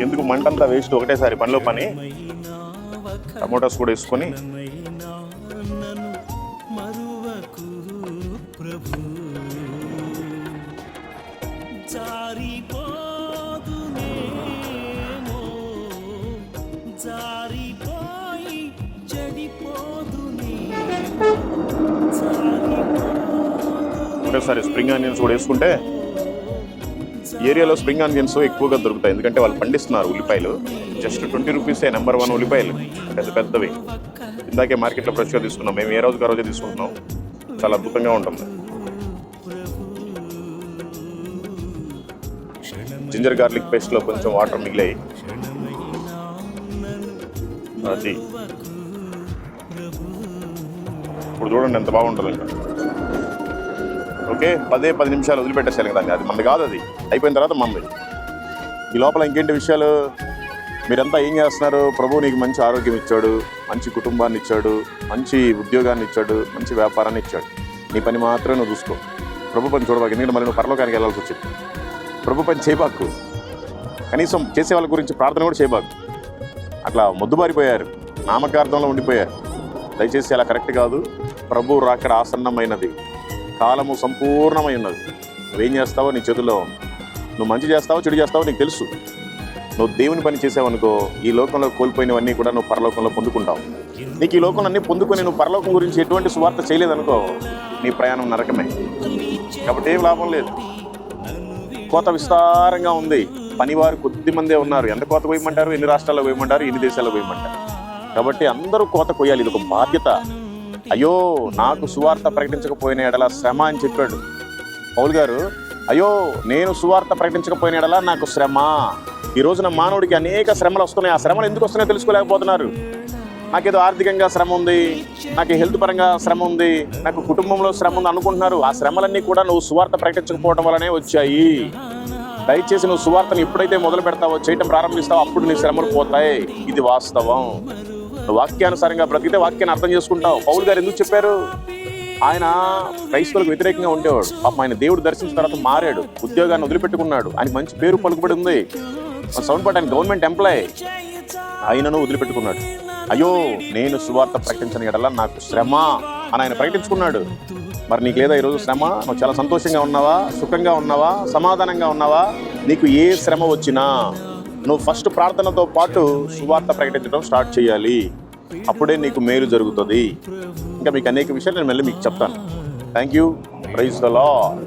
ఎందుకు మంటంతా వేస్ట్, ఒకటేసారి పనిలో పని. టమోటాస్ కూడా వేసుకొని ఒకటేసారి స్ప్రింగ్ ఆనియన్స్ కూడా వేసుకుంటే, ఏరియాలో స్ప్రింగ్ ఆనియన్స్ ఎక్కువగా దొరుకుతాయి, ఎందుకంటే వాళ్ళు పండిస్తున్నారు ఉల్లిపాయలు. జస్ట్ 20 రూపీసే నెంబర్ 1 ఉల్లిపాయలు, పెద్ద పెద్దవి. ఇందాకే మార్కెట్లో ఫ్రెష్గా తీసుకున్నాం మేము, ఏ రోజుకి ఆ రోజే తీసుకుంటున్నాం. చాలా అద్భుతంగా ఉంటుంది. జింజర్ గార్లిక్ పేస్ట్లో కొంచెం వాటర్ మిగిలాయి, అది ఇప్పుడు చూడండి ఎంత బాగుంటుంది. ఇంకా ఓకే, 10 నిమిషాలు వదిలిపెట్టేసాను కదా, అది మంది కాదు, అది అయిపోయిన తర్వాత మంది. ఈ లోపల ఇంకేంటి విషయాలు, మీరంతా ఏం చేస్తున్నారు? ప్రభు నీకు మంచి ఆరోగ్యం ఇచ్చాడు, మంచి కుటుంబాన్ని ఇచ్చాడు, మంచి ఉద్యోగాన్ని ఇచ్చాడు, మంచి వ్యాపారాన్ని ఇచ్చాడు. నీ పని మాత్రమే నువ్వు చూసుకో, ప్రభు పని చూడబాకు. ఎందుకంటే మళ్ళీ నువ్వు పరలోకానికి వెళ్ళాల్సి వచ్చింది. ప్రభు పని చేయబాకు, కనీసం చేసే వాళ్ళ గురించి ప్రార్థన కూడా చేయబాకు. అట్లా మొద్దుబారిపోయారు, నామకార్థంలో ఉండిపోయారు. దయచేసి అలా కరెక్ట్ కాదు. ప్రభు రాకడ ఆసన్నమైనది, కాలము సంపూర్ణమై ఉన్నది. నువ్వేం చేస్తావో నీ చేతుల్లో ఉంది. నువ్వు మంచి చేస్తావో చెడు చేస్తావో నీకు తెలుసు. నువ్వు దేవుని పని చేసావనుకో, ఈ లోకంలో కోల్పోయినవన్నీ కూడా నువ్వు పరలోకంలో పొందుకుంటావు. నీకు ఈ లోకంలో అన్నీ పొందుకొని నువ్వు పరలోకం గురించి ఎటువంటి సువార్త చేయలేదనుకో, నీ ప్రయాణం నరకమే. కాబట్టి ఏం లాభం లేదు. కోత విస్తారంగా ఉంది, పనివారు కొద్ది మందే ఉన్నారు. ఎంత కోత పోయమంటారు? ఎన్ని రాష్ట్రాల్లో పోయమంటారు? ఎన్ని దేశాల్లో పోయమంటారు? కాబట్టి అందరూ కోత కొయ్యాలి, ఇది ఒక బాధ్యత. అయ్యో నాకు సువార్త ప్రకటించకపోయిన ఎడల శ్రమ అని చెప్పాడు పౌలు గారు. అయ్యో నేను సువార్త ప్రకటించకపోయిన ఎడల నాకు శ్రమ. ఈ రోజున మానవుడికి అనేక శ్రమలు వస్తున్నాయి. ఆ శ్రమలు ఎందుకు వస్తున్నాయో తెలుసుకోలేకపోతున్నారు. నాకేదో ఆర్థికంగా శ్రమ ఉంది, నాకు హెల్త్ పరంగా శ్రమ ఉంది, నాకు కుటుంబంలో శ్రమ ఉంది అనుకుంటున్నారు. ఆ శ్రమలన్నీ కూడా నువ్వు సువార్త ప్రకటించకపోవడం వల్లనే వచ్చాయి. దయచేసి నువ్వు సువార్తను ఎప్పుడైతే మొదలు పెడతావో, చేయటం ప్రారంభిస్తావో, అప్పుడు నీ శ్రమలు పోతాయి. ఇది వాస్తవం. వాక్యానుసారంగా బ్రతికితే వాక్యాన్ని అర్థం చేసుకుంటావు. పౌలు గారు ఎందుకు చెప్పారు? ఆయన క్రైస్తవులకు వ్యతిరేకంగా ఉండేవాడు. పాపం ఆయన దేవుడు దర్శించిన తర్వాత మారాడు, ఉద్యోగాన్ని వదిలిపెట్టుకున్నాడు. ఆయన మంచి పేరు పలుకుబడి ఉంది, సౌండ్ పాటు ఆయన గవర్నమెంట్ ఎంప్లాయ్. ఆయనను వదిలిపెట్టుకున్నాడు. అయ్యో నేను సువార్త ప్రకటించని ఎడల నాకు శ్రమ అని ఆయన ప్రకటించుకున్నాడు. మరి నీకు లేదా ఈరోజు శ్రమ? నువ్వు చాలా సంతోషంగా ఉన్నావా, సుఖంగా ఉన్నావా, సమాధానంగా ఉన్నావా? నీకు ఏ శ్రమ వచ్చినా నువ్వు ఫస్ట్ ప్రార్థనతో పాటు సువార్త ప్రకటించడం స్టార్ట్ చేయాలి. అప్పుడే నీకు మేలు జరుగుతుంది. ఇంకా మీకు అనేక విషయాలు నేను మళ్ళీ మీకు చెప్తాను. Thank you. Praise the lord.